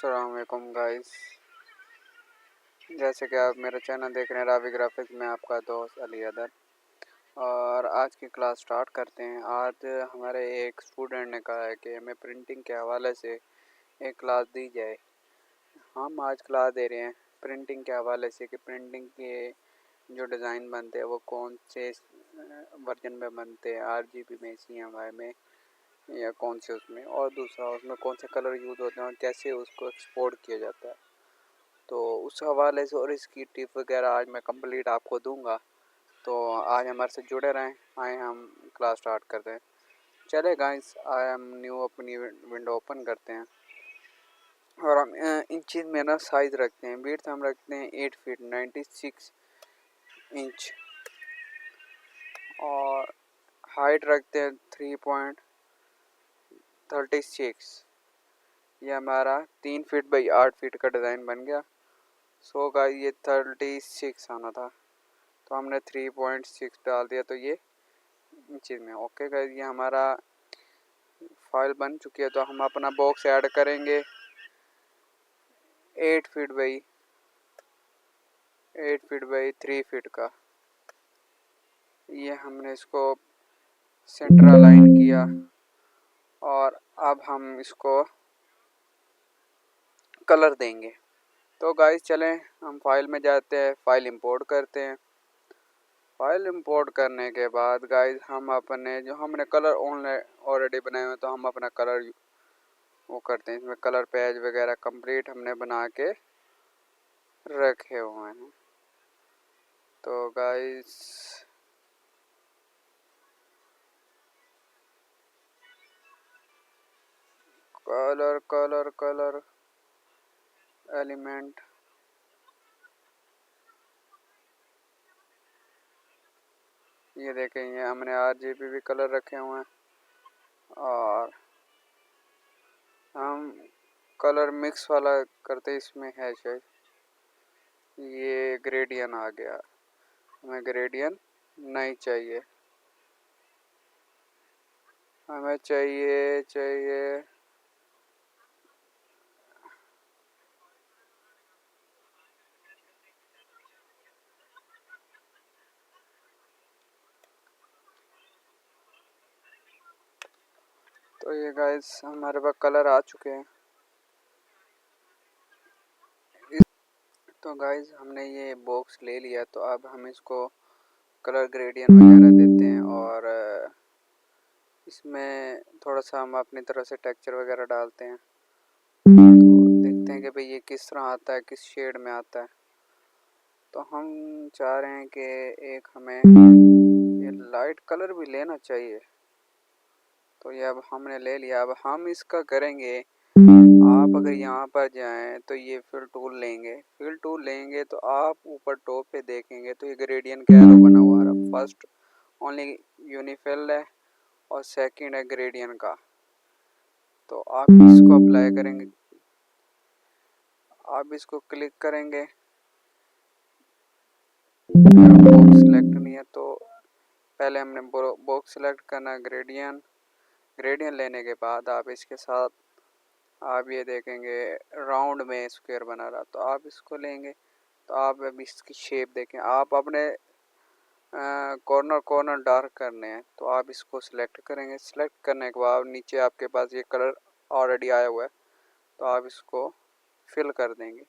अस्सलाम वालेकुम गाइस। जैसे कि आप मेरा चैनल देख रहे हैं रावी ग्राफिक्स में, आपका दोस्त अली अदर। और आज की क्लास स्टार्ट करते हैं। आज हमारे एक स्टूडेंट ने कहा है कि हमें प्रिंटिंग के हवाले से एक क्लास दी जाए। हम आज क्लास दे रहे हैं प्रिंटिंग के हवाले से कि प्रिंटिंग के जो डिज़ाइन बनते हैं वो कौन से वर्जन में बनते हैं, RGB में, CMY में या कौन से उसमें, और दूसरा उसमें कौन से कलर यूज़ होते हैं और कैसे उसको एक्सपोर्ट किया जाता है। तो उस हवाले से और इसकी टिप वगैरह आज मैं कंप्लीट आपको दूंगा। तो आज हमारे से जुड़े रहें। आए हम क्लास स्टार्ट करते हैं। चले गाइस, आए हम न्यू अपनी विंडो ओपन करते हैं और हम इंचज़ में ना साइज़ रखते हैं। विड्थ हम रखते हैं 8 फीट 96 इंच और हाइट रखते हैं 3.36। ये हमारा 3 फीट बाई 8 फीट का डिज़ाइन बन गया। सो गाइस ये 36 आना था तो हमने 3.6 डाल दिया, तो ये इंचज़ में। ओके गाइस, ये हमारा फाइल बन चुकी है। तो हम अपना बॉक्स ऐड करेंगे 8 फीट बाई 3 फीट का। ये हमने इसको सेंटर अलाइन किया और अब हम इसको कलर देंगे। तो गाइस चलें हम फाइल में जाते हैं, फाइल इंपोर्ट करते हैं। फाइल इंपोर्ट करने के बाद गाइस हम अपने जो हमने कलर ऑलरेडी बनाए हुए, तो हम अपना कलर वो करते हैं। इसमें कलर पेज वगैरह कंप्लीट हमने बना के रखे हुए हैं। तो guys colour colour colour element, ये देखें, ये हमने RGB भी कलर रखे हुए हैं और हम कलर मिक्स वाला करते इसमें है शायद। ये ग्रेडियन आ गया, हमें ग्रेडियन नहीं चाहिए, हमें चाहिए तो ये गाइस हमारे पास कलर आ चुके हैं। तो गाइस हमने ये बॉक्स ले लिया, तो अब हम इसको कलर ग्रेडियंट वगैरह देते हैं और इसमें थोड़ा सा हम अपनी तरफ से टेक्सचर वगैरह डालते हैं। तो देखते हैं कि भाई ये किस तरह आता है, किस शेड में आता है। तो हम चाह रहे हैं कि एक हमें ये लाइट कलर भी लेना चाहिए। तो ये अब हमने ले लिया। अब हम इसका करेंगे, आप अगर यहाँ पर जाएं तो ये फिल टूल लेंगे तो आप ऊपर टॉप पे देखेंगे तो ये ग्रेडियंट का एरो बना हुआ है। फर्स्ट ओनली यूनिफिल है और सेकंड है ग्रेडियंट का। तो आप इसको अप्लाई करेंगे, आप इसको क्लिक करेंगे। बॉक्स सेलेक्ट नहीं है तो पहले हमने बॉक्स सेलेक्ट करना है ग्रेडियंट लेने के बाद आप इसके साथ आप ये देखेंगे राउंड में स्क्वायर बना रहा, तो आप इसको लेंगे। तो आप अब इसकी शेप देखें, आप अपने कॉर्नर डार्क करने हैं तो आप इसको सिलेक्ट करेंगे। सिलेक्ट करने के बाद नीचे आपके पास ये कलर ऑलरेडी आया हुआ है, तो आप इसको फिल कर देंगे।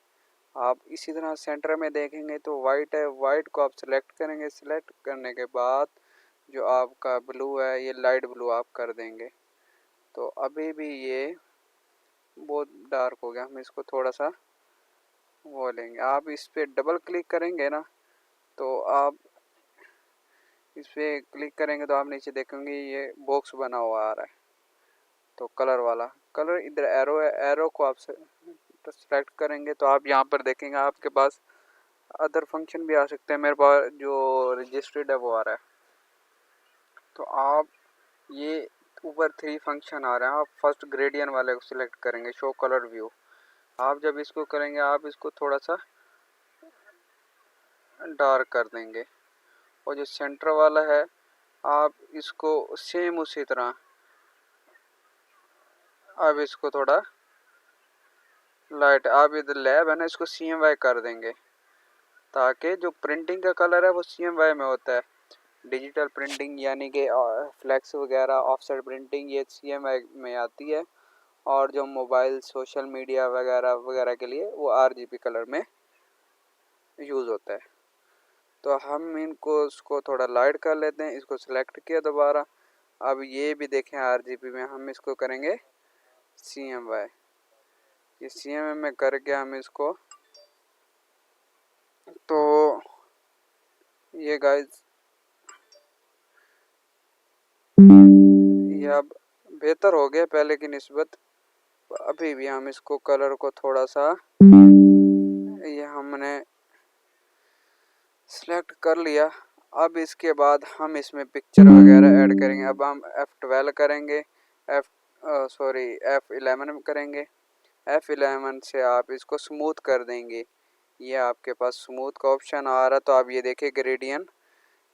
आप इसी तरह सेंटर में देखेंगे तो वाइट है, वाइट को आप सिलेक्ट करेंगे। सिलेक्ट करने के बाद जो आपका ब्लू है ये लाइट ब्लू आप कर देंगे। तो अभी भी ये बहुत डार्क हो गया, हम इसको थोड़ा सा वो लेंगे। आप इस पर डबल क्लिक करेंगे ना, तो आप इस पर क्लिक करेंगे तो आप नीचे देखेंगे ये बॉक्स बना हुआ आ रहा है। तो कलर वाला कलर इधर एरो है, एरो को आप सेलेक्ट करेंगे तो आप यहाँ पर देखेंगे आपके पास अदर फंक्शन भी आ सकते हैं। मेरे पास जो रजिस्टर्ड है वो आ रहा है। तो आप ये ऊपर 3 फंक्शन आ रहे हैं, आप फर्स्ट ग्रेडियंट वाले को सिलेक्ट करेंगे, शो कलर व्यू। आप जब इसको करेंगे आप इसको थोड़ा सा डार्क कर देंगे और जो सेंटर वाला है आप इसको सेम उसी तरह अब इसको थोड़ा लाइट आप इधर लैब है ना, इसको CMY कर देंगे ताकि जो प्रिंटिंग का कलर है वो CMY में होता है। डिजिटल प्रिंटिंग यानी कि फ्लैक्स वगैरह ऑफसेट प्रिंटिंग ये CMY में आती है, और जो मोबाइल सोशल मीडिया वगैरह वगैरह के लिए वो RGB कलर में यूज़ होता है। तो हम इनको उसको थोड़ा लाइट कर लेते हैं। इसको सिलेक्ट किया दोबारा। अब ये भी देखें RGB में, हम इसको करेंगे CMY। ये CMY में करके हम इसको, तो ये गाइस ये अब बेहतर हो गया पहले की निस्बत। अभी भी हम इसको कलर को थोड़ा सा, ये हमने सिलेक्ट कर लिया। अब इसके बाद हम इसमें पिक्चर वगैरह ऐड करेंगे। अब हम F12 करेंगे, F11 करेंगे। F11 से आप इसको स्मूथ कर देंगे। ये आपके पास स्मूथ का ऑप्शन आ रहा है, तो आप ये देखिए ग्रेडियंट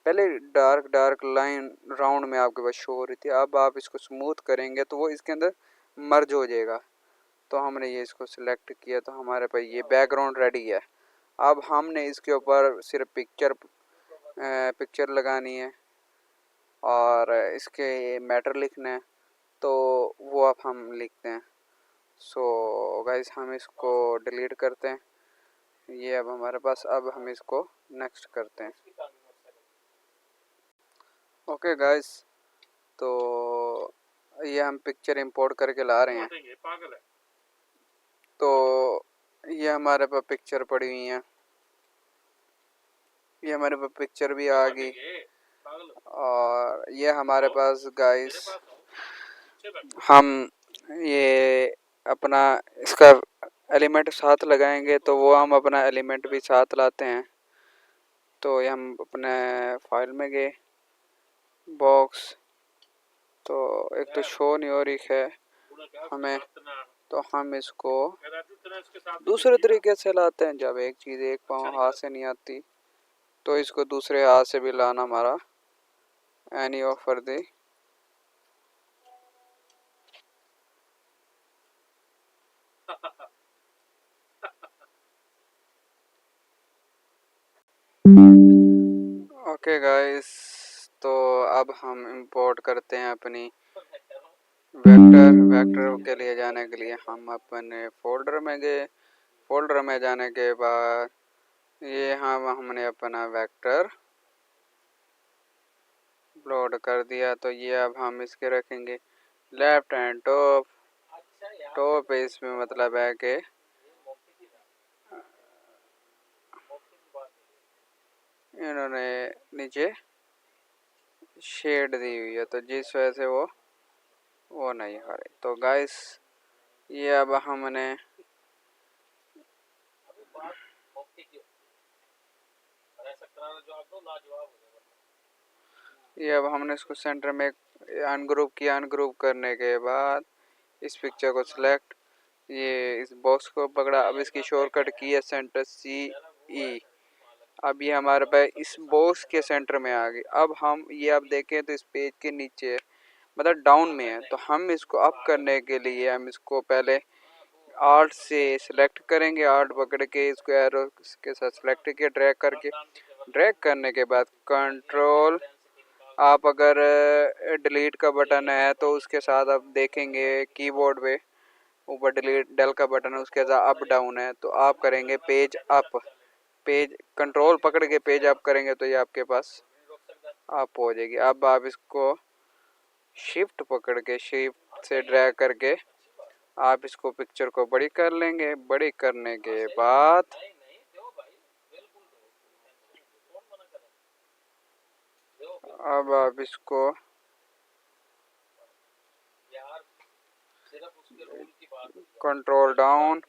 पहले डार्क डार्क लाइन राउंड में आपके पास शो हो रही थी, अब आप इसको स्मूथ करेंगे तो वो इसके अंदर मर्ज हो जाएगा। तो हमने ये इसको सिलेक्ट किया, तो हमारे पास ये बैकग्राउंड रेडी है। अब हमने इसके ऊपर सिर्फ पिक्चर लगानी है और इसके मैटर लिखना है, तो वो अब हम लिखते हैं। सो गाइस हम इसको डिलीट करते हैं। ये अब हमारे पास, अब हम इसको नेक्स्ट करते हैं। ओके गाइस, तो ये हम पिक्चर इंपोर्ट करके ला रहे हैं। तो ये हमारे पास पिक्चर पड़ी हुई है, ये हमारे पास पिक्चर भी आ गई। और ये हमारे पास गाइस, हम ये अपना इसका एलिमेंट साथ लगाएंगे, तो वो हम अपना एलिमेंट भी साथ लाते हैं। तो ये हम अपने फाइल में गए, बॉक्स, तो एक तो शो नहीं हो रही है हमें, तो हम इसको दूसरे तरीके से लाते हैं। जब एक चीज़ एक पाँव हाथ से नहीं आती, तो इसको दूसरे हाथ से भी लाना हमारा एनी ऑफर दे। ओके गाइस, तो अब हम इंपोर्ट करते हैं अपनी वेक्टर के लिए जाने के लिए हम अपने फोल्डर में गए। फोल्डर में जाने के बाद ये हमने अपना वेक्टर अपलोड कर दिया। तो ये अब हम इसके रखेंगे लेफ्ट हैंड टॉप। टॉप इसमें मतलब है कि इन्होंने नीचे शेड दी हुई है, तो जिस वजह से वो नहीं आ रही। तो गाइस ये अब हमने ये अब हमने इसको सेंटर में अनग्रुप किया। अनग्रुप करने के बाद इस पिक्चर को सिलेक्ट, ये इस बॉक्स को पकड़ा। अब इसकी शॉर्टकट की है सेंटर CE। अब ये हमारे पास इस बॉक्स के सेंटर में आ गई। अब हम ये अब देखें तो इस पेज के नीचे मतलब डाउन में है, तो हम इसको अप करने के लिए हम इसको पहले आर्ट से सिलेक्ट करेंगे। आर्ट पकड़ के इसको एरो के साथ सिलेक्ट किया, ड्रैग करके। ड्रैग करने के बाद कंट्रोल, आप अगर डिलीट का बटन है तो उसके साथ आप देखेंगे कीबोर्ड पे ऊपर डिलीट डेल का बटन है, उसके साथ अप डाउन है, तो आप करेंगे पेज अप। पेज कंट्रोल पकड़ के पेज अप करेंगे तो ये आपके पास अप हो जाएगी। अब आप इसको शिफ्ट पकड़ के शिफ्ट से ड्रैग करके आप इसको पिक्चर को बड़ी कर लेंगे। बड़ी करने के बाद अब आप इसको कंट्रोल डाउन।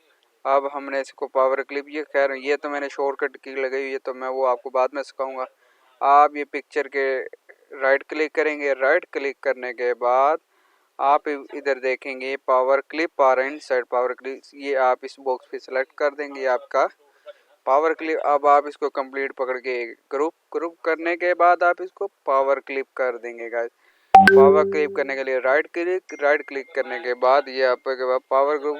अब हमने इसको पावर क्लिप, ये खैर ये तो मैंने शॉर्टकट की लगाई हुई है, तो मैं वो आपको बाद में सिखाऊंगा। आप ये पिक्चर के राइट क्लिक करेंगे। राइट क्लिक करने के बाद आप इधर देखेंगे पावर क्लिप आ रहा है, इनसाइड पावर क्लिप, ये आप इस बॉक्स पे सेलेक्ट कर देंगे। ये आपका पावर क्लिप। अब आप इसको कंप्लीट पकड़ के ग्रुप ग्रुप करने के बाद आप इसको पावर क्लिप कर देंगे गाइस। पावर क्लिप करने के लिए राइट क्लिक करने के बाद ये आपके पास पावर ग्रुप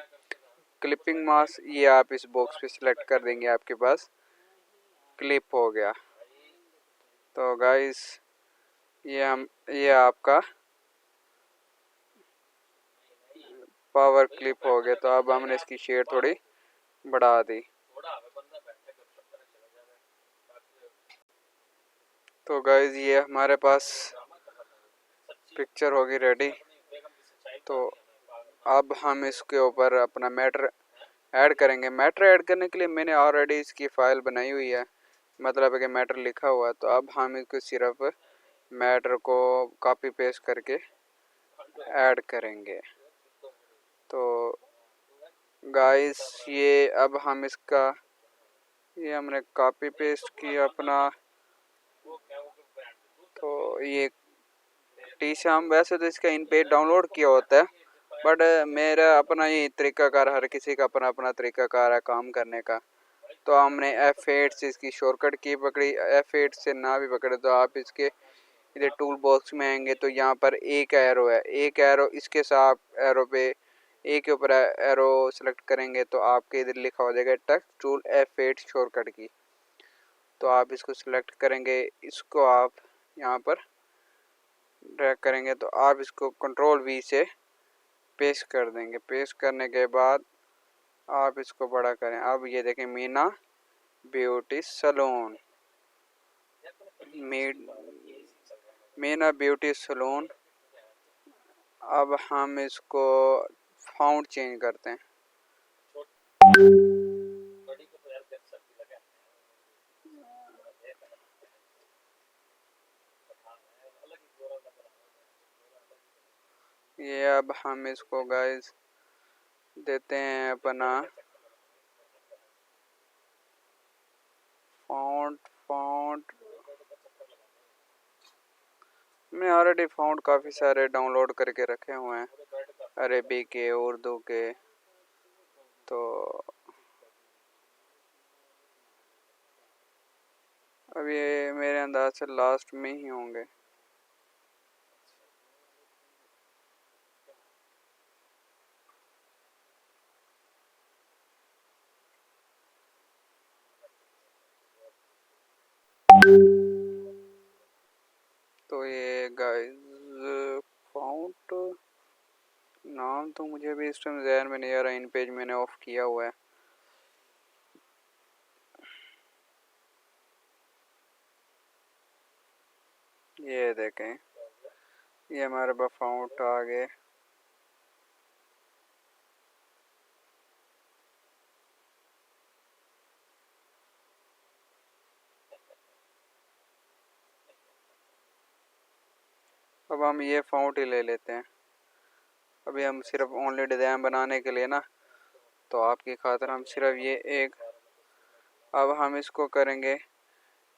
क्लिपिंग मास्क, ये आप इस बॉक्स पे सिलेक्ट कर देंगे, आपके पास क्लिप हो गया। तो गाइस ये आपका पावर क्लिप हो गया। तो अब हमने इसकी शेड थोड़ी बढ़ा दी। तो गाइस ये हमारे पास पिक्चर होगी रेडी। तो अब हम इसके ऊपर अपना मैटर ऐड करेंगे। मैटर ऐड करने के लिए मैंने ऑलरेडी इसकी फ़ाइल बनाई हुई है, मतलब है कि मैटर लिखा हुआ है। तो अब हम इसको सिर्फ मैटर को कॉपी पेस्ट करके ऐड करेंगे। तो गाइस ये अब हम इसका ये हमने कॉपी पेस्ट किया अपना। तो ये टी शाम वैसे तो इसका इन पेज डाउनलोड किया होता है, बट मेरा अपना ये तरीकाकार, हर किसी का अपना अपना तरीकाकार है काम करने का। तो हमने F8 से इसकी शॉर्टकट की पकड़ी। F8 से ना भी पकड़े तो आप इसके इधर टूल बॉक्स में आएंगे तो यहाँ पर एक एरो है, एक एरो इसके साथ एरो पे एक के ऊपर एरो सेलेक्ट करेंगे तो आपके इधर लिखा हो जाएगा टेक्स्ट टूल F8 शॉर्टकट की। तो आप इसको सिलेक्ट करेंगे, इसको आप यहाँ पर ड्रैग करेंगे तो आप इसको कंट्रोल V से पेस्ट कर देंगे। पेस्ट करने के बाद आप इसको बड़ा करें। अब ये देखें Meena beauty salon, Meena beauty salon. अब हम इसको फाउंट चेंज करते हैं। ये अब हम इसको गाइस देते हैं अपना फॉन्ट। मैं ऑलरेडी फॉन्ट काफ़ी सारे डाउनलोड करके रखे हुए हैं, अरबी के, उर्दू के। तो अब ये मेरे अंदाज से लास्ट में ही होंगे। तो ये गाइस फाउंट नाम तो मुझे भी इस टाइम ज़हन में नहीं आ रहा, इन पेज मैंने ऑफ किया हुआ है। ये देखें ये हमारे पास फाउंट आ गए। अब हम ये फाउंट ही ले लेते हैं। अभी हम सिर्फ ओनली डिज़ाइन बनाने के लिए ना, तो आपकी खातिर हम सिर्फ ये एक, अब हम इसको करेंगे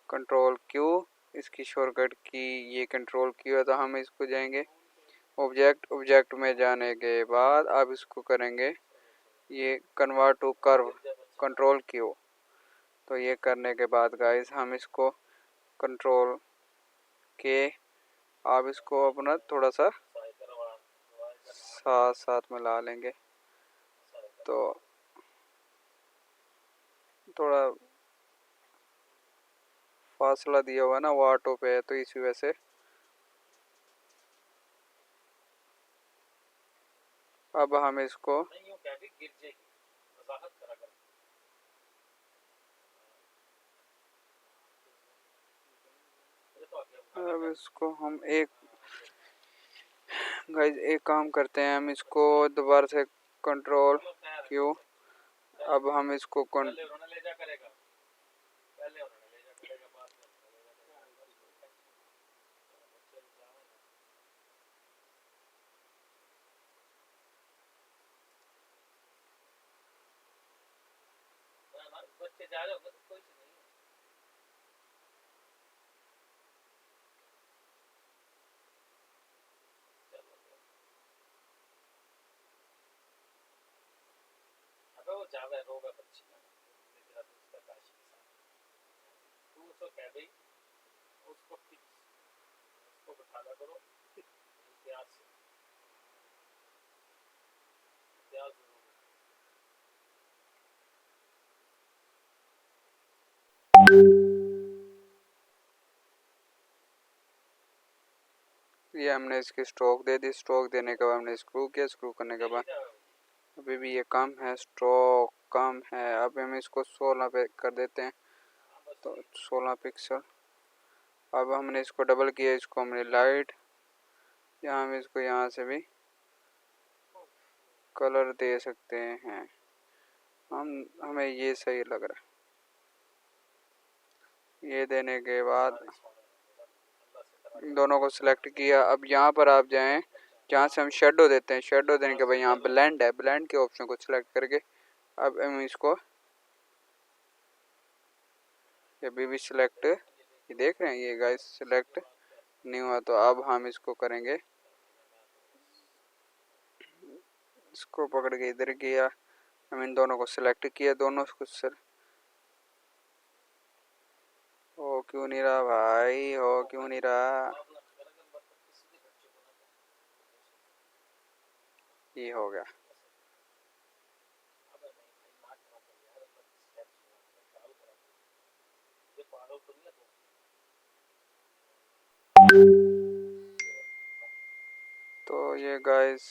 कंट्रोल क्यू, इसकी शॉर्टकट की ये कंट्रोल क्यू है। तो हम इसको जाएंगे ऑब्जेक्ट में जाने के बाद अब इसको करेंगे ये convert to curve, control Q. तो ये करने के बाद गाइस हम इसको कंट्रोल के, आप इसको अपना थोड़ा सा साथ साथ मिला लेंगे। तो थोड़ा फासला दिया हुआ है ना, वो ऑटो पे है, तो इसी वजह से अब हम इसको अब इसको हम एक गाइस एक काम करते हैं, हम इसको दोबारा से कंट्रोल क्यू, अब हम इसको ये हमने इसकी स्ट्रोक दे दी। स्ट्रोक देने के बाद हमने स्क्रू किया। स्क्रू करने के बाद अभी भी ये कम है, स्ट्रोक कम है। अब हम इसको 16 पे कर देते हैं, तो 16 पिक्सल। अब हमने इसको डबल किया, इसको हमने लाइट, यहाँ हम इसको यहाँ से भी कलर दे सकते हैं। हमें ये सही लग रहा है। ये देने के बाद इन दोनों को सिलेक्ट किया। अब यहाँ पर आप जाएं जहाँ से हम शेडो देते हैं। शेडो देने के बाद यहाँ ब्लेंड है, ब्लेंड के ऑप्शन को सिलेक्ट करके अब हम इसको अभी भी सिलेक्ट, ये देख रहे हैं ये गाइस सिलेक्ट नहीं हुआ। तो अब हम इसको करेंगे, इसको पकड़ के इधर किया। हम इन दोनों को सिलेक्ट किया, दोनों को सर। हो क्यों नहीं रहा भाई, हो क्यों नहीं रहा। ये हो गया। तो ये गाइस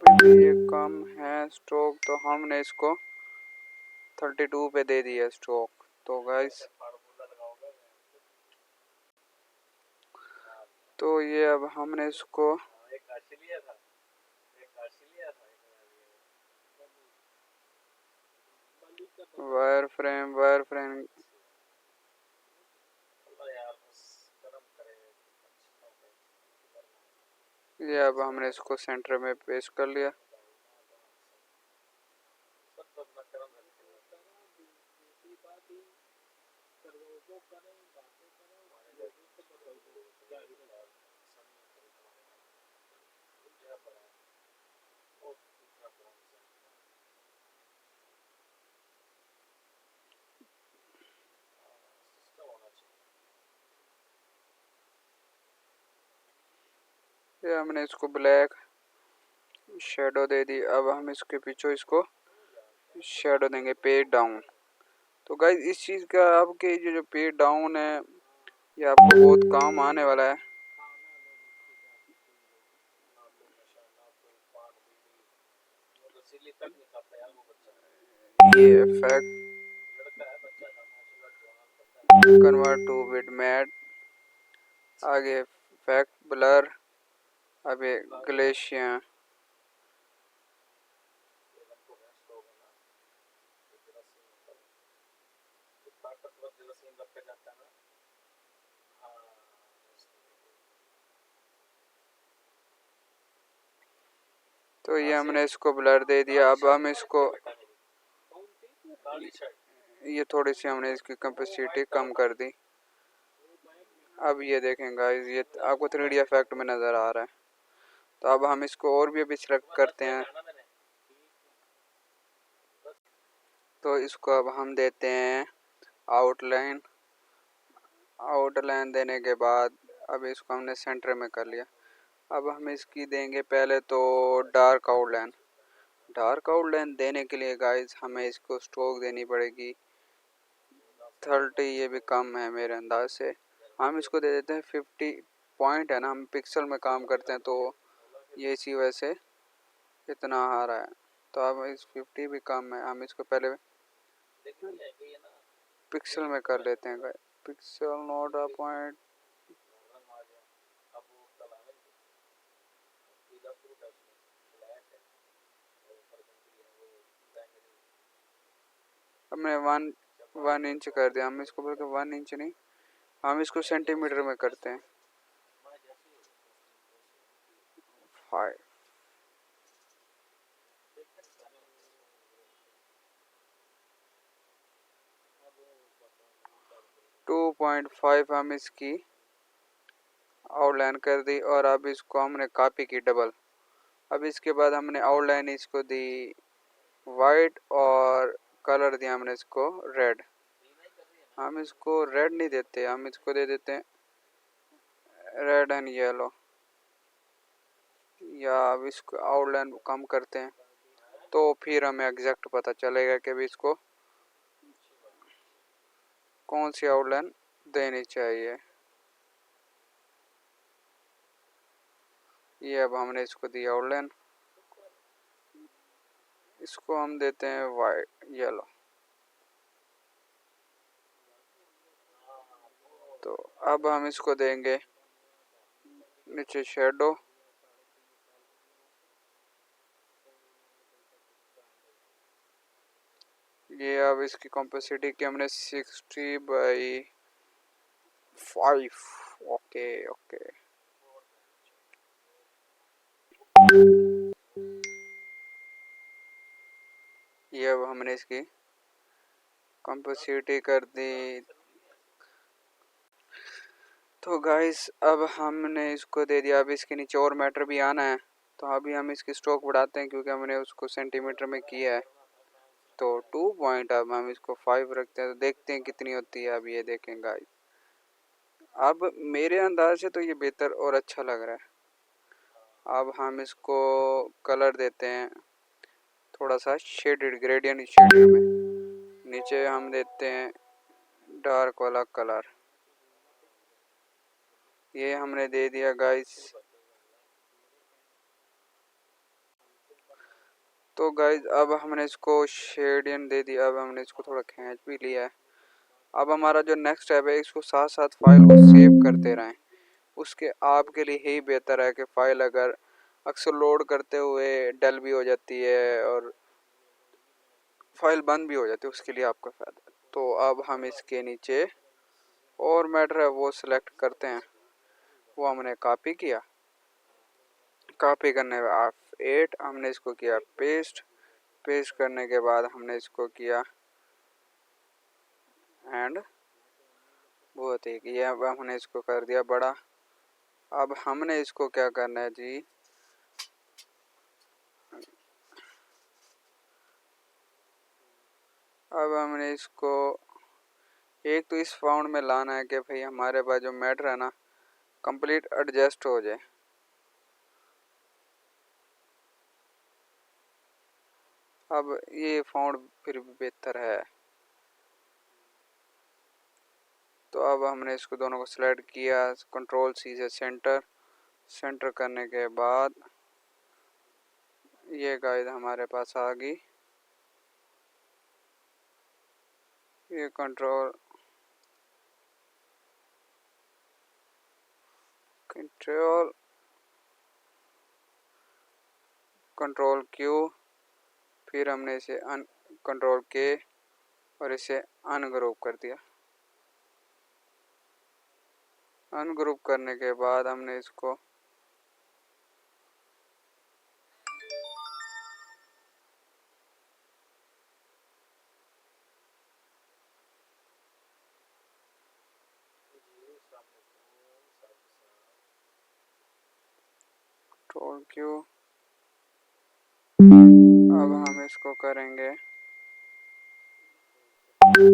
अभी ये कम है स्ट्रोक, तो हमने इसको 32 पे दे दिया स्ट्रोक। तो गाइस तो ये अब हमने इसको वायर फ्रेम ये अब हमने इसको सेंटर में पेस्ट कर लिया। ये हमने इसको ब्लैक शेडो दे दी। अब हम इसके पीछे इसको शेडो देंगे पेड डाउन। तो गाइस इस चीज़ का आपके जो पेड डाउन है ये आपको बहुत काम आने वाला है। ये effect convert to bitmap, आगे इफेक्ट ब्लर, अब ये ग्लेशियर, तो ये हमने इसको ब्लर दे दिया। अब हम इसको ये थोड़ी सी हमने इसकी कैपेसिटी कम कर दी। अब ये देखें गाइस ये आपको 3D इफेक्ट में नज़र आ रहा है। तो अब हम इसको और भी अभी सिलेक्ट करते हैं। तो इसको अब हम देते हैं आउटलाइन। आउटलाइन देने के बाद अब इसको हमने सेंटर में कर लिया। अब हम इसकी देंगे पहले तो डार्क आउटलाइन। डार्क आउटलाइन देने के लिए गाइस हमें इसको स्ट्रोक देनी पड़ेगी 30। ये भी कम है मेरे अंदाज से। हम इसको दे देते हैं 50 पॉइंट है ना, हम पिक्सल में काम करते हैं तो ये इसी वजह से इतना आ रहा है। तो अब इस 50 भी कम है, हम इसको पहले पिक्सल में कर लेते हैं। Pixel note a point. हमने 1 इंच कर दिया। हम इसको बोलते 1 इंच नहीं, हम इसको सेंटीमीटर में करते हैं 5। 2.5 हम इसकी आउटलाइन कर दी। और अब इसको हमने कॉपी की डबल। अब इसके बाद हमने आउटलाइन इसको दी वाइट और कलर दिया हमने इसको रेड। हम इसको रेड नहीं देते, हम इसको दे देते हैं रेड एंड येलो। या अब इसको आउटलाइन कम करते हैं। तो फिर हमें एग्जैक्ट पता चलेगा कि भी इसको कौन सी आउटलाइन देनी चाहिए। ये अब हमने इसको दी आउटलाइन, इसको हम देते हैं वाइट येलो। तो अब हम इसको देंगे नीचे शेडो, ये अब इसकी कॉम्पेसिटी की हमने 60/5। ओके ओके, ये अब हमने इसकी कॉम्पेसिटी कर दी। तो गाइस अब हमने इसको दे दिया, अब इसके नीचे और मैटर भी आना है। तो अभी हम इसकी स्ट्रोक बढ़ाते हैं क्योंकि हमने उसको सेंटीमीटर में किया है। तो 2 पॉइंट अब हम इसको 5 रखते हैं, तो देखते हैं कितनी होती है। अब ये देखें गाइस, अब मेरे अंदाज से तो ये बेहतर और अच्छा लग रहा है। अब हम इसको कलर देते हैं थोड़ा सा शेडेड, ग्रेडियंट शेडेड में। नीचे हम देते हैं डार्क वाला कलर, ये हमने दे दिया गाइस। तो गाइस अब हमने इसको शेडियन दे दिया, अब हमने इसको थोड़ा खींच भी लिया है। अब हमारा जो नेक्स्ट स्टेप है, इसको साथ साथ फाइल को सेव करते रहें। उसके आपके लिए ही बेहतर है कि फाइल अगर अक्सर लोड करते हुए डल भी हो जाती है और फाइल बंद भी हो जाती है, उसके लिए आपका फ़ायदा है। तो अब हम इसके नीचे और मैटर है वो सिलेक्ट करते हैं, वो हमने कॉपी किया। कॉपी करने के बाद F8 हमने इसको किया पेस्ट, पेस्ट करने के बाद हमने इसको किया एंड वो ठीक, ये अब हमने इसको कर दिया बड़ा। अब हमने इसको क्या करना है जी, अब हमने इसको एक तो इस फाउंड में लाना है कि भाई हमारे पास जो मैटर है ना कंप्लीट एडजस्ट हो जाए। अब ये फाउंड फिर भी बेहतर है। तो अब हमने इसको दोनों को सिलेक्ट किया, कंट्रोल सी से सेंटर, सेंटर करने के बाद ये गाइड हमारे पास आ गई। ये कंट्रोल कंट्रोल कंट्रोल क्यू, फिर हमने इसे कंट्रोल के और इसे अनग्रुप कर दिया। अनग्रुप करने के बाद हमने इसको कंट्रोल क्यू, अब हम इसको करेंगे।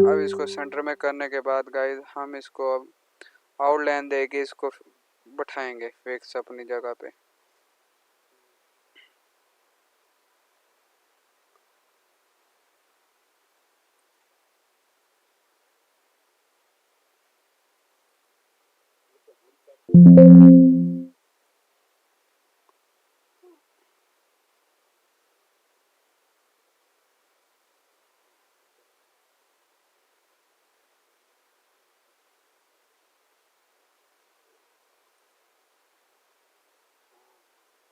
अब इसको सेंटर में करने के बाद गाइस हम इसको अब आउटलाइन देके इसको बैठाएंगे फिक्स अपनी जगह पे।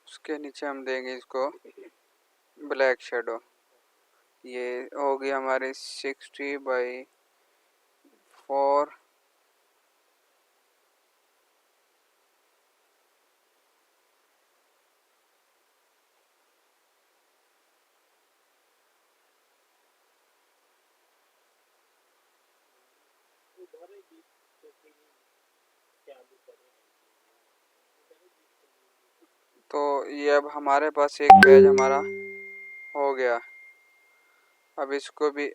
उसके नीचे हम देंगे इसको ब्लैक शेडो। ये होगी हमारी 60/4। तो ये अब हमारे पास एक पेज हमारा हो गया। अब इसको भी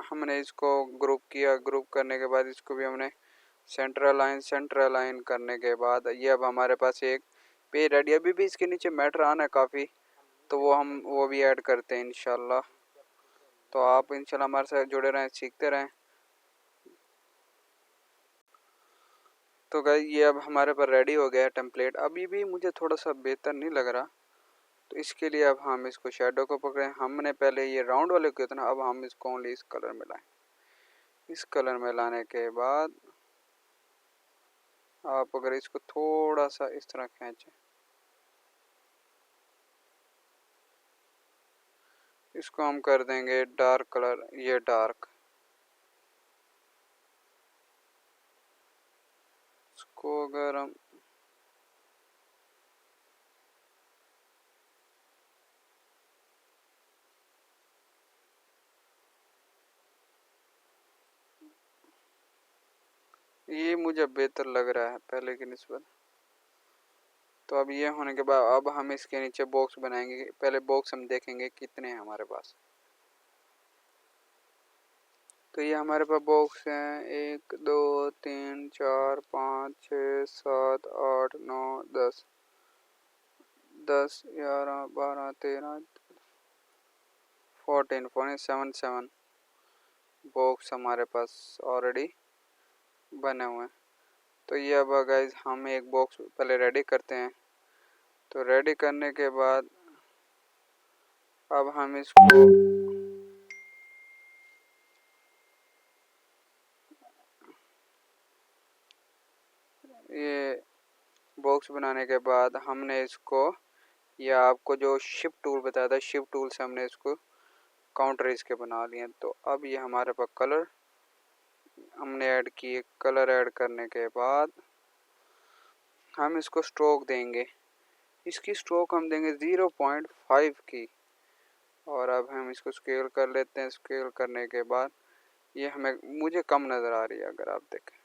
हमने इसको ग्रुप किया, ग्रुप करने के बाद इसको भी हमने सेंटर अलाइन करने के बाद ये अब हमारे पास एक पेज रेडी। अभी भी इसके नीचे मैटर आना है काफ़ी, तो वो भी ऐड करते हैं इंशाल्लाह। तो आप इंशाल्लाह हमारे साथ जुड़े रहें, सीखते रहें। तो गाइस ये अब हमारे पर रेडी हो गया है टेम्पलेट। अभी भी मुझे थोड़ा सा बेहतर नहीं लग रहा, तो इसके लिए अब हम इसको शेडो को पकड़ें। हमने पहले ये राउंड वाले किया था ना, अब हम इसको ओनली इस कलर में लाएं। इस कलर में लाने के बाद आप अगर इसको थोड़ा सा इस तरह खींचें, इसको हम कर देंगे डार्क कलर, ये डार्क। इसको अगर हम ये मुझे बेहतर लग रहा है पहले की निस्बत। तो अब ये होने के बाद अब हम इसके नीचे बॉक्स बनाएंगे। पहले बॉक्स हम देखेंगे कितने हैं हमारे पास। तो ये हमारे पास बॉक्स हैं 1 2 3 4 5 6 7 8 9 10 10 11 12 13 14 7 बॉक्स हमारे पास ऑलरेडी बने हुए हैं। तो ये अब गाइस हम एक बॉक्स पहले रेडी करते हैं। तो रेडी करने के बाद अब हम इसको ये बॉक्स बनाने के बाद हमने इसको, या आपको जो शिफ्ट टूल बताया था, शिफ्ट टूल से हमने इसको काउंटर इसके बना लिए। तो अब ये हमारे पास कलर हमने ऐड किए। कलर ऐड करने के बाद हम इसको स्ट्रोक देंगे। इसकी स्ट्रोक हम देंगे 0.5 की। और अब हम इसको स्केल कर लेते हैं। स्केल करने के बाद ये मुझे कम नज़र आ रही है अगर आप देखें।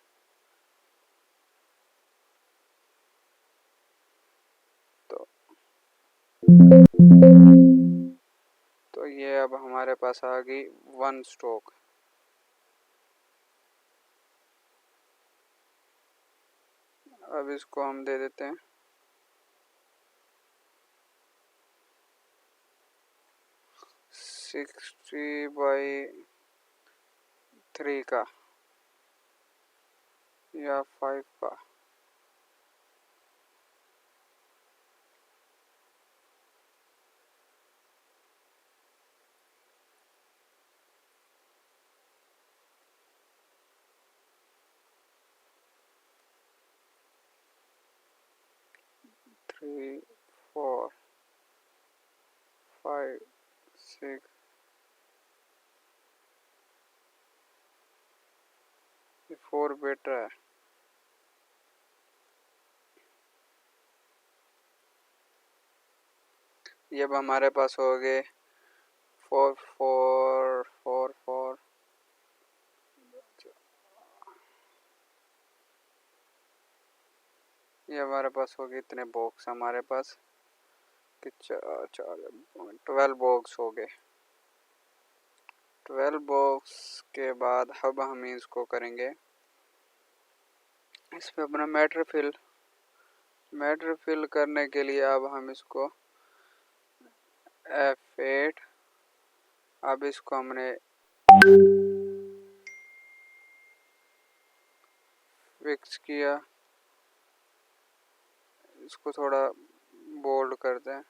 तो ये अब हमारे पास आ गई 1 स्ट्रोक। अब इसको हम दे देते हैं 60/3 का या 5 का। थ्री 4 5 6 4 बेटर है। ये अब हमारे पास हो गए 4 4 4 4। ये हमारे पास हो गए इतने बॉक्स हमारे पास कि 12 बॉक्स हो गए। 12 बॉक्स के बाद अब हम इसको करेंगे इस पे अपना मैटर फिल करने के लिए अब हम इसको F8, अब इसको हमने फिक्स किया। इसको थोड़ा बोल्ड कर दें।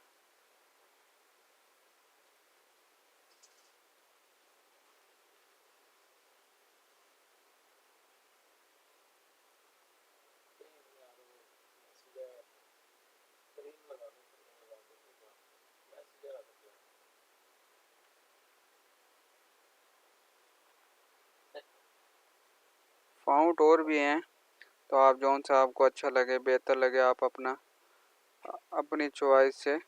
फाउंट और भी हैं, तो आप जौन सा आपको अच्छा लगे, बेहतर लगे, आप अपनी चॉइस से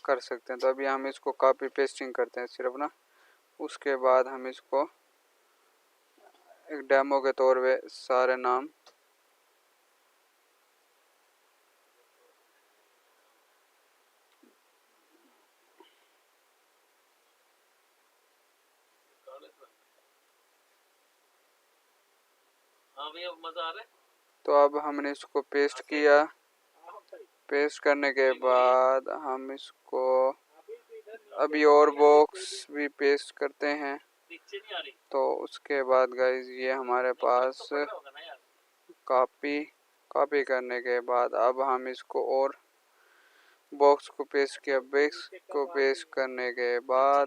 कर सकते हैं। तो अभी हम इसको कॉपी पेस्टिंग करते हैं सिर्फ ना। उसके बाद हम इसको एक डेमो के तौर पे सारे नाम तो अब हमने इसको पेस्ट किया। पेस्ट करने के बाद हम इसको अभी और बॉक्स भी पेस्ट करते हैं। तो उसके बाद गाइज ये हमारे पास कॉपी करने के बाद अब हम इसको और बॉक्स को पेस्ट किया। बॉक्स को पेस्ट करने के बाद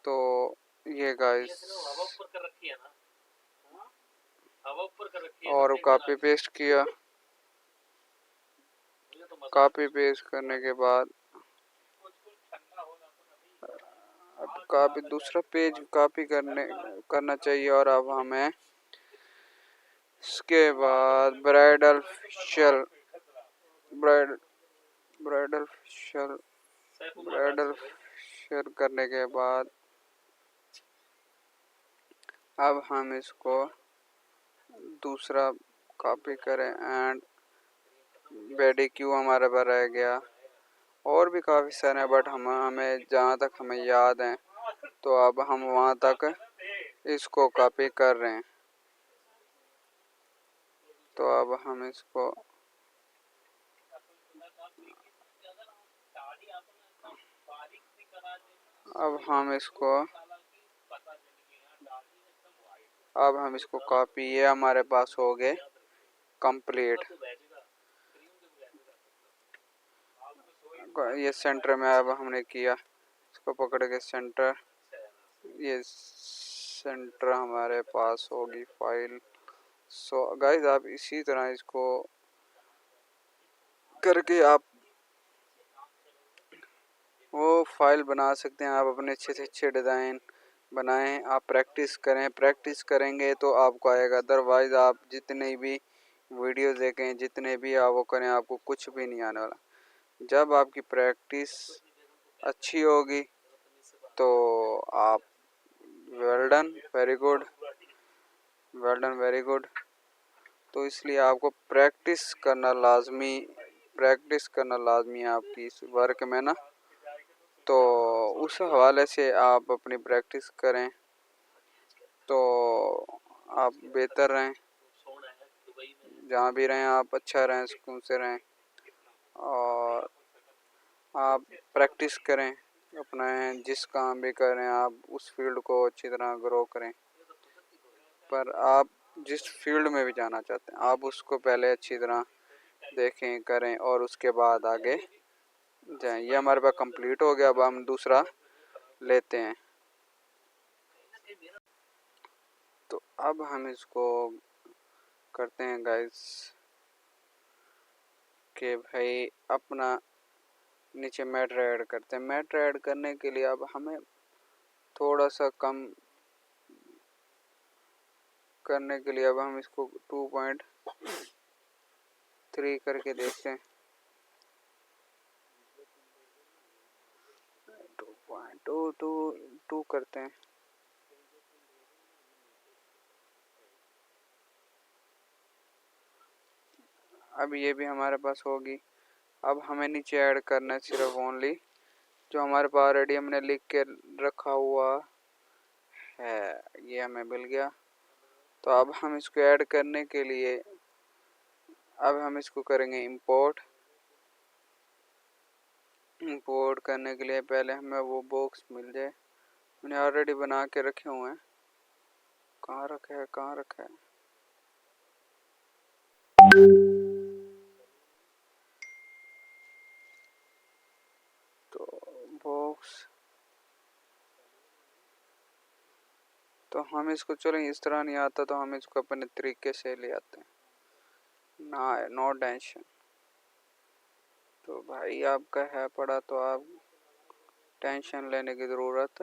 तो ये गाइस और कॉपी पेस्ट किया। कॉपी पेस्ट करने के बाद अब कॉपी दूसरा पेज कॉपी करना चाहिए। और अब हमें इसके बाद ब्राइडल फेशियल करने के बाद अब हम इसको दूसरा कॉपी करें एंड बेडिक्यू हमारे पास रह गया। और भी काफ़ी सारे हैं बट हमें जहाँ तक हमें याद है तो अब हम वहाँ तक इसको कॉपी कर रहे हैं। तो अब हम इसको कॉपी ये हमारे पास हो गए कंप्लीट। ये सेंटर में अब हमने किया, इसको पकड़ के सेंटर, ये सेंटर हमारे पास होगी फाइल। सो गाइस आप इसी तरह इसको करके आप वो फाइल बना सकते हैं। आप अपने अच्छे से अच्छे डिज़ाइन बनाएं, आप प्रैक्टिस करेंगे तो आपको आएगा। अदरवाइज़ आप जितने भी वीडियो देखें, जितने भी आप वो करें, आपको कुछ भी नहीं आने वाला। जब आपकी प्रैक्टिस अच्छी होगी तो आप वेल डन, वेरी गुड। तो इसलिए आपको प्रैक्टिस करना लाजमी है आपकी इस वर्क में ना। तो उस हवाले से आप अपनी प्रैक्टिस करें तो आप बेहतर रहें। जहाँ भी रहें आप अच्छा रहें, सुकून से रहें और आप प्रैक्टिस करें। अपना जिस काम भी करें आप उस फील्ड को अच्छी तरह ग्रो करें। पर आप जिस फील्ड में भी जाना चाहते हैं आप उसको पहले अच्छी तरह देखें, करें और उसके बाद आगे जाएं। ये हमारे पास कंप्लीट हो गया। अब हम दूसरा लेते हैं। तो अब हम इसको करते हैं गाइस कि भाई अपना नीचे मैटर ऐड करते हैं। मैटर ऐड करने के लिए अब हमें थोड़ा सा कम करने के लिए अब हम इसको 2.3 करके देखते हैं। 2.2 करते हैं। अब ये भी हमारे पास होगी। अब हमें नीचे ऐड करना है सिर्फ ओनली जो हमारे पास ऑलरेडी हमने लिख के रखा हुआ है, ये हमें मिल गया। तो अब हम इसको ऐड करने के लिए अब हम इसको करेंगे इंपोर्ट करने के लिए पहले हमें वो बॉक्स मिल जाए। मैंने ऑलरेडी बना के रखे हुए हैं। कहाँ रखा है तो बॉक्स। तो हम इसको चलें, इस तरह नहीं आता तो हम इसको अपने तरीके से ले आते हैं ना, नो टेंशन। तो भाई आपका है पड़ा तो आप टेंशन लेने की ज़रूरत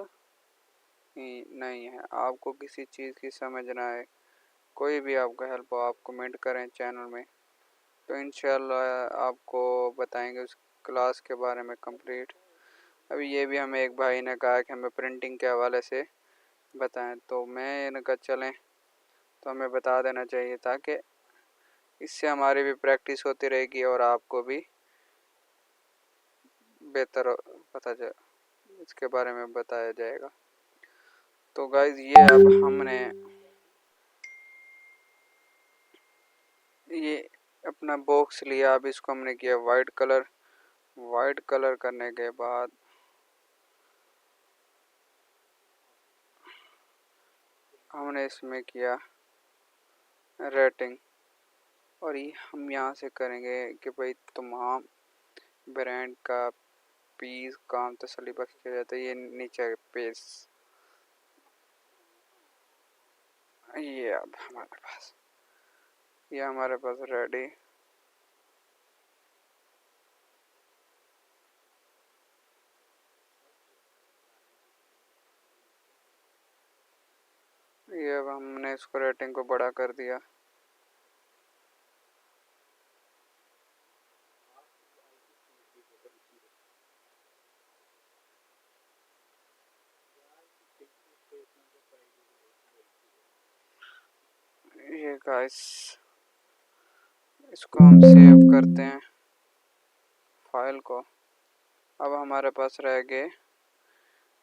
नहीं है। आपको किसी चीज़ की समझ ना आए, कोई भी आपका हेल्प हो, आप कमेंट करें चैनल में तो इंशाल्लाह आपको बताएंगे उस क्लास के बारे में कंप्लीट। अभी ये भी हमें एक भाई ने कहा कि हमें प्रिंटिंग के हवाले से बताएं, तो मैं इनका चलें तो हमें बता देना चाहिए ताकि इससे हमारी भी प्रैक्टिस होती रहेगी और आपको भी बेहतर पता जाए, इसके बारे में बताया जाएगा। तो गाइज ये अब हमने ये अपना बॉक्स लिया, अब इसको हमने किया वाइट कलर। वाइट कलर करने के बाद हमने इसमें किया रेटिंग, और ये हम यहाँ से करेंगे कि भाई तमाम ब्रांड का पीस काम तसल्ली बख्श किया जाता है। ये नीचे पेज, ये अब हमारे पास रेडी। ये अब हमने इसको रेटिंग को बड़ा कर दिया। ये गाइस, इसको हम सेव करते हैं फाइल को। अब हमारे पास रह गए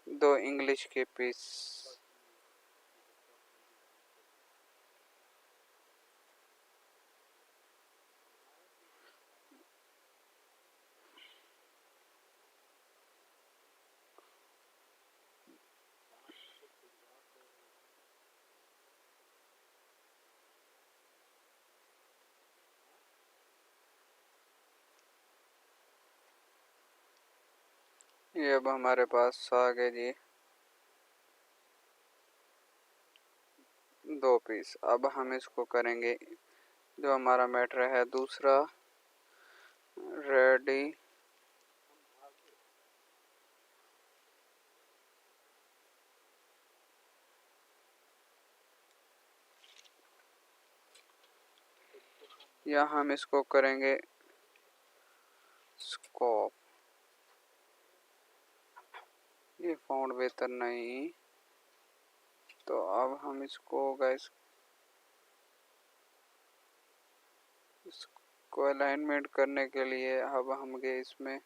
2 इंग्लिश के पीस। ये अब हमारे पास आ गए जी 2 पीस। अब हम इसको करेंगे, जो हमारा मैटर है दूसरा, रेडी। या हम इसको करेंगे स्कोप। ये फाउंड बेहतर नहीं, तो अब हम इसको गाइस, इसको अलाइनमेंट करने के लिए अब हम गए इसमें,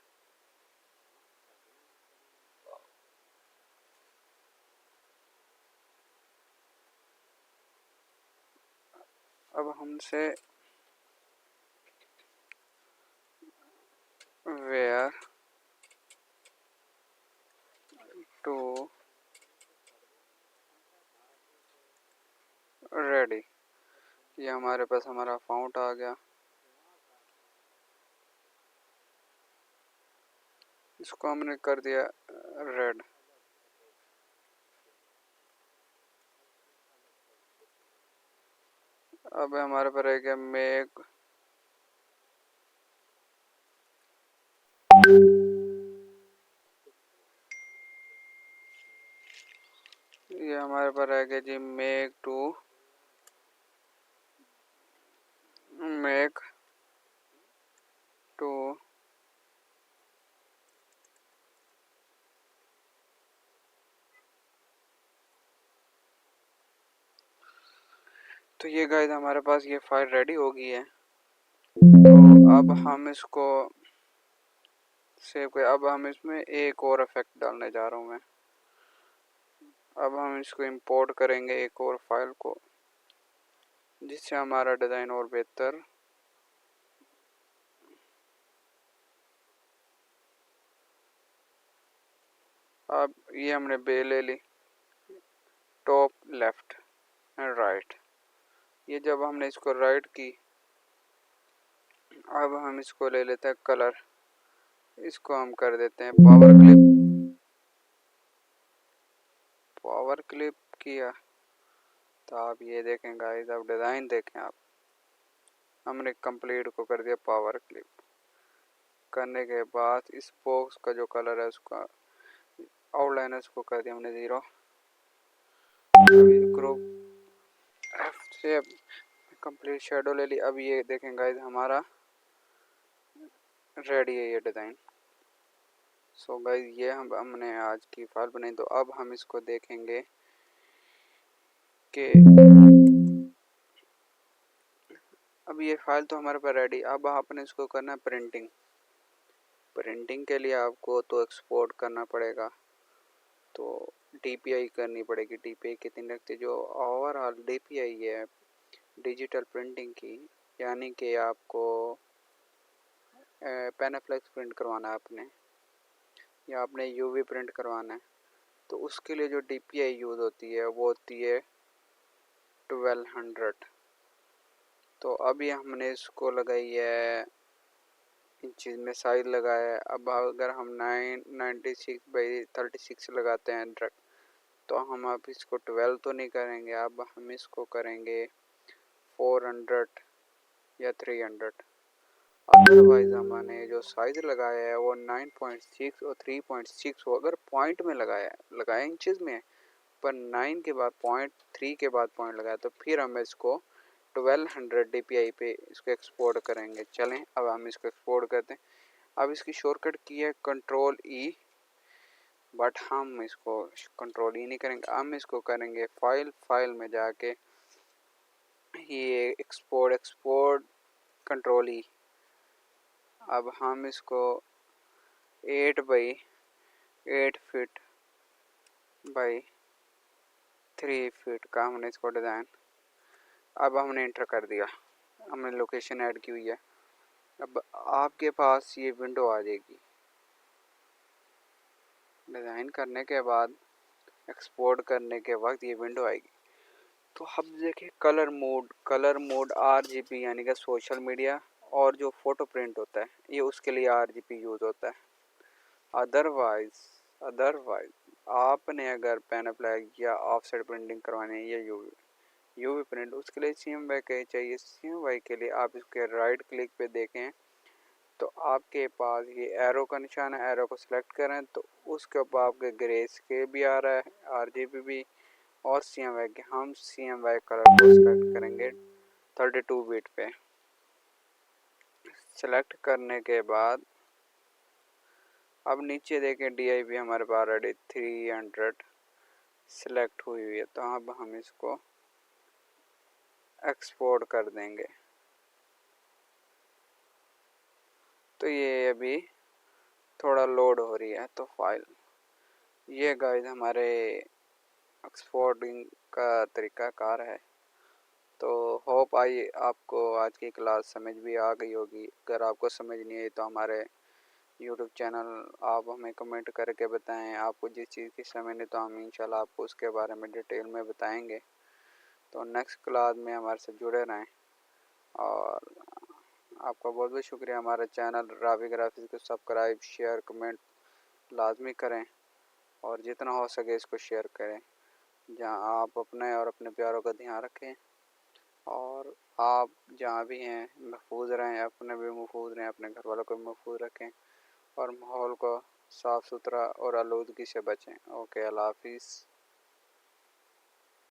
अब हमसे वेयर टू रेडी, ये हमारे पास हमारा फाउंट आ गया। इसको हमने कर दिया रेड। अब हमारे पर रह गया मेक ये हमारे पर रह गया जी मेक टू तो ये गाइस हमारे पास ये फाइल रेडी हो गई है। तो अब हम इसको सेव कर, अब हम इसमें एक और इफेक्ट डालने जा रहा हूँ मैं। अब हम इसको इंपोर्ट करेंगे एक और फाइल को, जिससे हमारा डिज़ाइन और बेहतर। अब ये हमने बे ले ली, टॉप लेफ्ट एंड राइट। ये जब हमने इसको राइट की, अब हम इसको ले लेते हैं कलर। इसको हम कर देते हैं पावर क्लिप। पावर क्लिप किया तो आप ये देखें गाइस, अब डिज़ाइन देखें आप, हमने कंप्लीट को कर दिया पावर क्लिप। करने के बाद इस बॉक्स का जो कलर है उसका आउटलाइनर को कर दिया हमने 0। ग्रुप एफ से कंप्लीट शेडो ले ली। अब ये देखें गाइस, हमारा रेडी है ये डिज़ाइन। सो गाइस, ये हमने आज की फाइल बनाई। तो अब हम इसको देखेंगे कि अब ये फाइल तो हमारे पास रेडी। अब आपने इसको करना है प्रिंटिंग। प्रिंटिंग के लिए आपको तो एक्सपोर्ट करना पड़ेगा, तो DPI करनी पड़ेगी। DPI कितनी लगती है, जो ओवरऑल DPI है डिजिटल प्रिंटिंग की, यानी कि आपको पेनाफ्लेक्स प्रिंट करवाना है आपने, या आपने यूवी प्रिंट करवाना है, तो उसके लिए जो DPI यूज़ होती है वो होती है 1200। तो अभी हमने इसको लगाई है इंचज़ में साइज लगाया है। अब अगर हम 996/36 लगाते हैं डायरेक्ट, तो हम अब इसको 12 तो नहीं करेंगे, अब हम इसको करेंगे 400 या 300। अदरवाइज हमने जो साइज लगाया है वो 9.6 और 3.6 हो, अगर पॉइंट में लगाया इंचज़ में, पर 9 के बाद पॉइंट, 3 के बाद पॉइंट लगाया, तो फिर हम इसको 1200 DPI पे इसको एक्सपोर्ट करेंगे। चलें अब हम इसको एक्सपोर्ट करते हैं। अब इसकी शॉर्टकट की है Ctrl+E, बट हम इसको Ctrl+E नहीं करेंगे, हम इसको करेंगे फाइल में जाके ये एक्सपोर्ट Ctrl+E। अब हम इसको 8x8 फीट बाई 3 फीट का हमने इसको डिज़ाइन, अब हमने इंटर कर दिया, हमने लोकेशन ऐड की हुई है। अब आपके पास ये विंडो आ जाएगी। डिज़ाइन करने के बाद एक्सपोर्ट करने के वक्त ये विंडो आएगी। तो अब देखिए कलर मोड RGB यानी कि सोशल मीडिया, और जो फ़ोटो प्रिंट होता है ये उसके लिए RGB यूज़ होता है। अदरवाइज आपने अगर पेनाफ्लेक्स या ऑफसेट प्रिंटिंग करवानी है या यूवी प्रिंट, उसके लिए CMYK चाहिए। CMYK के लिए आप इसके राइट क्लिक पे देखें तो आपके पास ये एरो का निशान है, एरो को सिलेक्ट करें तो उसके ऊपर आपके ग्रे स्केल भी आ रहा है, RGB भी, और CMYK। हम CMYK कलर को सिलेक्ट करेंगे 32 बिट पे। सेलेक्ट करने के बाद अब नीचे देखें DIB हमारे पास ऑलरेडी 300 सिलेक्ट हुई हुई है, तो अब हम इसको एक्सपोर्ट कर देंगे। तो ये अभी थोड़ा लोड हो रही है, तो फाइल ये गाइस हमारे एक्सपोर्टिंग का तरीक़ाकार है। तो होप आपको आज की क्लास समझ भी आ गई होगी। अगर आपको समझ नहीं आई तो हमारे यूट्यूब चैनल आप हमें कमेंट करके बताएं। आपको जिस चीज़ की समझ नहीं तो हम इंशाल्लाह आपको उसके बारे में डिटेल में बताएंगे। तो नेक्स्ट क्लास में हमारे से जुड़े रहें, और आपका बहुत बहुत शुक्रिया। हमारा चैनल रावी ग्राफिक्स को सब्सक्राइब, शेयर, कमेंट लाजमी करें, और जितना हो सके इसको शेयर करें। जहाँ आप अपने और अपने प्यारों का ध्यान रखें, और आप जहाँ भी हैं महफूज रहें, अपने भी महफूज रहें, अपने घर वालों को भी महफूज रखें, और माहौल को साफ़ सुथरा और आलूदगी से बचें। ओके, अल्लाह हाफिज़।